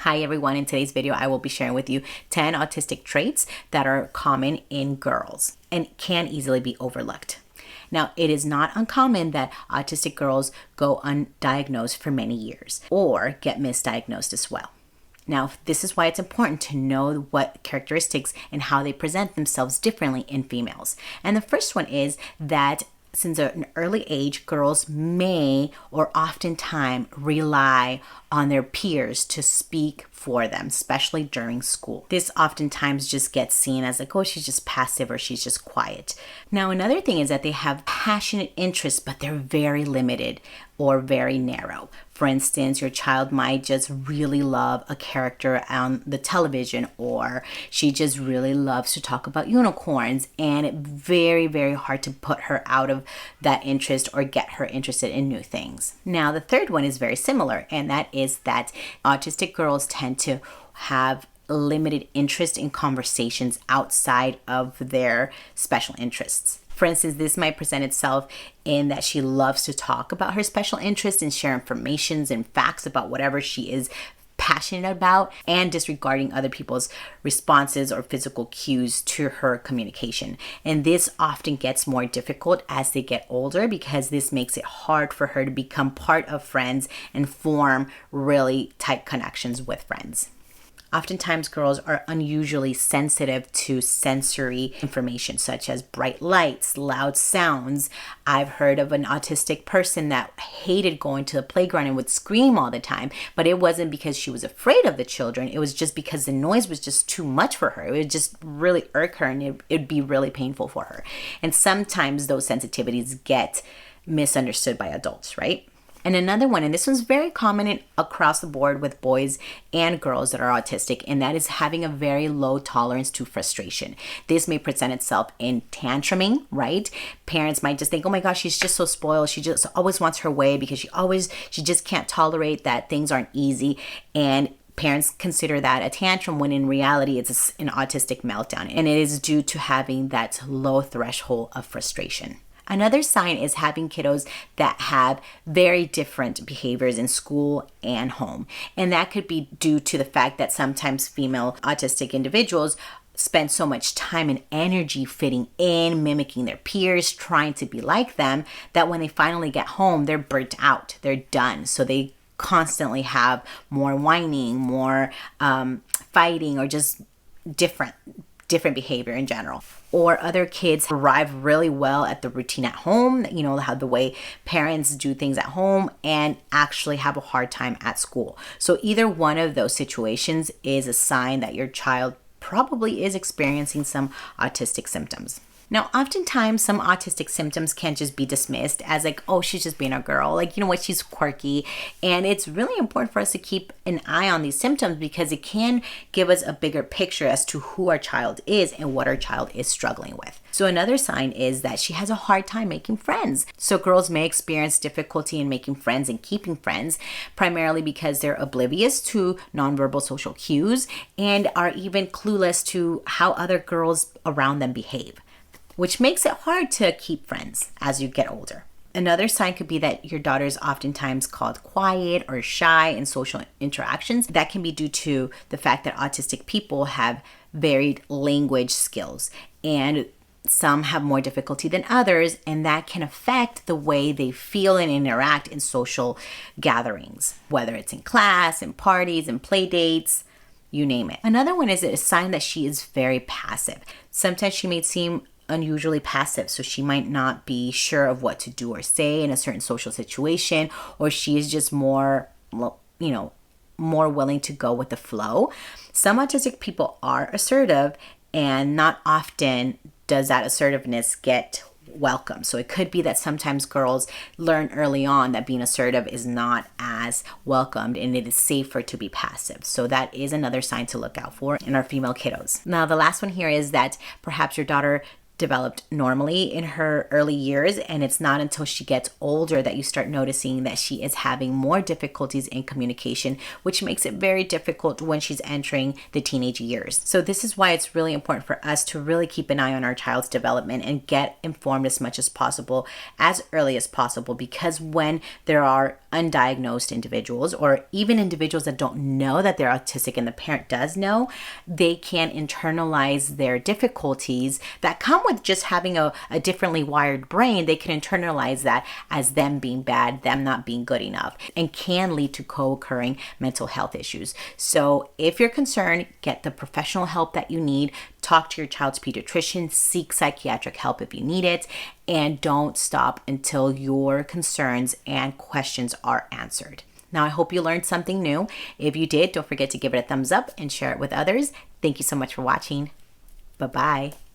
Hi everyone, in today's video I will be sharing with you 10 autistic traits that are common in girls and can easily be overlooked. Now, it is not uncommon that autistic girls go undiagnosed for many years or get misdiagnosed as well. Now, this is why it's important to know what characteristics and how they present themselves differently in females. And the first one is that since an early age, girls may or oftentimes rely on their peers to speak for them, especially during school. This oftentimes just gets seen as like, oh, she's just passive or she's just quiet. Now, another thing is that they have passionate interests, but they're very limited or very narrow. For instance, your child might just really love a character on the television, or she just really loves to talk about unicorns, and it's very, very hard to put her out of that interest or get her interested in new things. Now, the third one is very similar, and that is that autistic girls tend to have limited interest in conversations outside of their special interests. For instance, this might present itself in that she loves to talk about her special interests and share informations and facts about whatever she is passionate about, and disregarding other people's responses or physical cues to her communication. And this often gets more difficult as they get older because this makes it hard for her to become part of friends and form really tight connections with friends. Oftentimes, girls are unusually sensitive to sensory information, such as bright lights, loud sounds. I've heard of an autistic person that hated going to the playground and would scream all the time, but it wasn't because she was afraid of the children. It was just because the noise was just too much for her. It would just really irk her, and it'd be really painful for her. And sometimes those sensitivities get misunderstood by adults, right? And another one, and this one's very common across the board with boys and girls that are autistic, and that is having a very low tolerance to frustration. This may present itself in tantruming, right? Parents might just think, oh my gosh, she's just so spoiled. She just always wants her way because she just can't tolerate that things aren't easy. And parents consider that a tantrum when in reality it's an autistic meltdown, and it is due to having that low threshold of frustration. Another sign is having kiddos that have very different behaviors in school and home. And that could be due to the fact that sometimes female autistic individuals spend so much time and energy fitting in, mimicking their peers, trying to be like them, that when they finally get home, they're burnt out, they're done. So they constantly have more whining, more fighting, or just different behavior in general. Or other kids thrive really well at the routine at home, how the way parents do things at home, and actually have a hard time at school. So either one of those situations is a sign that your child probably is experiencing some autistic symptoms. Now, oftentimes some autistic symptoms can just be dismissed as like, oh, she's just being a girl. Like, you know what, she's quirky. And it's really important for us to keep an eye on these symptoms because it can give us a bigger picture as to who our child is and what our child is struggling with. So another sign is that she has a hard time making friends. So girls may experience difficulty in making friends and keeping friends, primarily because they're oblivious to nonverbal social cues and are even clueless to how other girls around them behave, which makes it hard to keep friends as you get older. Another sign could be that your daughter is oftentimes called quiet or shy in social interactions. That can be due to the fact that autistic people have varied language skills, and some have more difficulty than others, and that can affect the way they feel and interact in social gatherings, whether it's in class, in parties, in play dates, you name it. Another one is a sign that she is very passive. Sometimes she may seem unusually passive, so she might not be sure of what to do or say in a certain social situation, or she is just more willing to go with the flow. Some autistic people are assertive, and not often does that assertiveness get welcome. So it could be that sometimes girls learn early on that being assertive is not as welcomed and it is safer to be passive. So that is another sign to look out for in our female kiddos. Now, the last one here is that perhaps your daughter developed normally in her early years, and it's not until she gets older that you start noticing that she is having more difficulties in communication, which makes it very difficult when she's entering the teenage years. So this is why it's really important for us to really keep an eye on our child's development and get informed as much as possible, as early as possible, because when there are undiagnosed individuals, or even individuals that don't know that they're autistic and the parent does know, they can internalize their difficulties that come with just having a differently wired brain. They can internalize that as them being bad, them not being good enough, and can lead to co-occurring mental health issues. So if you're concerned, get the professional help that you need. Talk to your child's pediatrician, seek psychiatric help if you need it, and don't stop until your concerns and questions are answered. Now, I hope you learned something new. If you did, don't forget to give it a thumbs up and share it with others. Thank you so much for watching. Bye-bye.